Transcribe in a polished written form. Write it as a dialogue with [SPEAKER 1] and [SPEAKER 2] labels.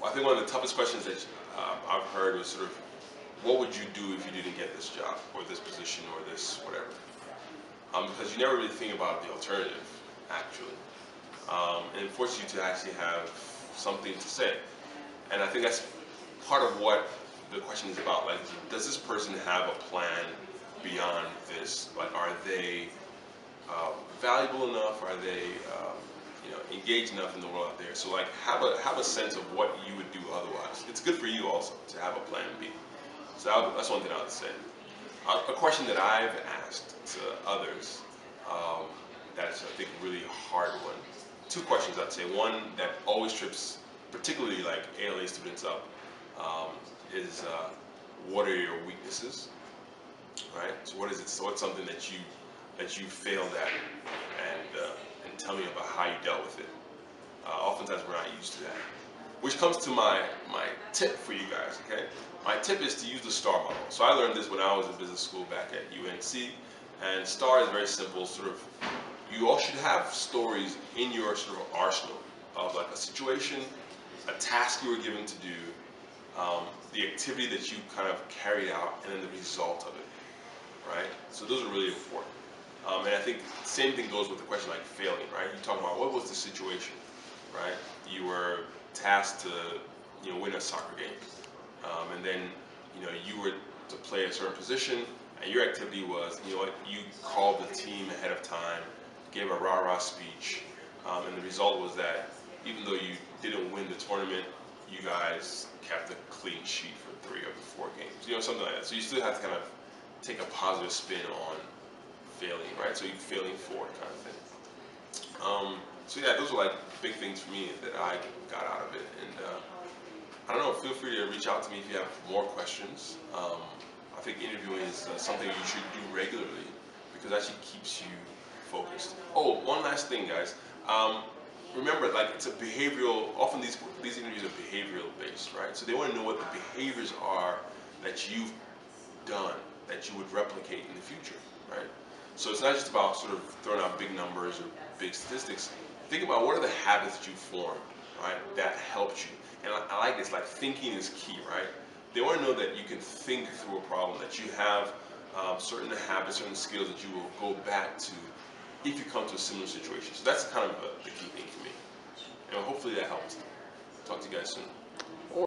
[SPEAKER 1] I think one of the toughest questions that I've heard was sort of, what would you do if you didn't get this job or this position or this whatever? Because you never really think about the alternative, actually. And it forces you to actually have something to say. And I think that's part of what the question is about. Like, does this person have a plan beyond this? Like, are they valuable enough? Are they engaged enough in the world out there? So like, have a sense of what you would do otherwise. It's good for you also to have a plan B. So that's one thing I would say. A question that I've asked to others, that's I think a really hard one. Two questions I'd say. One that always trips, particularly like ALA students up, is what are your weaknesses, right? So what is it? So what's something that you failed at, and tell me about how you dealt with it. Oftentimes we're not used to that. Which comes to my tip for you guys, okay? My tip is to use the STAR model. So I learned this when I was in business school back at UNC, and STAR is very simple. Sort of, you all should have stories in your sort of arsenal of like a situation, a task you were given to do, the activity that you kind of carried out, and then the result of it, right? So those are really important. And I think the same thing goes with the question like failing, right? You talk about what was the situation, right? You were tasked to win a soccer game, and then you were to play a certain position, and your activity was you called the team ahead of time, gave a rah-rah speech, and the result was that even though you didn't win the tournament, you guys kept a clean sheet for 3 of the 4 games, something like that. So you still have to kind of take a positive spin on failing, right? So you're failing forward kind of thing. So yeah, those are like big things for me that I got out of it. And I don't know, feel free to reach out to me if you have more questions. I think interviewing is something you should do regularly because it actually keeps you focused. Oh, one last thing, guys. Remember, like, it's a behavioral, often these interviews are behavioral based, right? So they want to know what the behaviors are that you've done that you would replicate in the future, right? So it's not just about sort of throwing out big numbers or big statistics. Think about what are the habits that you formed, right, that helped you. And I like this, like thinking is key, right? They want to know that you can think through a problem, that you have certain habits, certain skills that you will go back to if you come to a similar situation. So that's kind of the key thing for me. And hopefully that helps. Talk to you guys soon.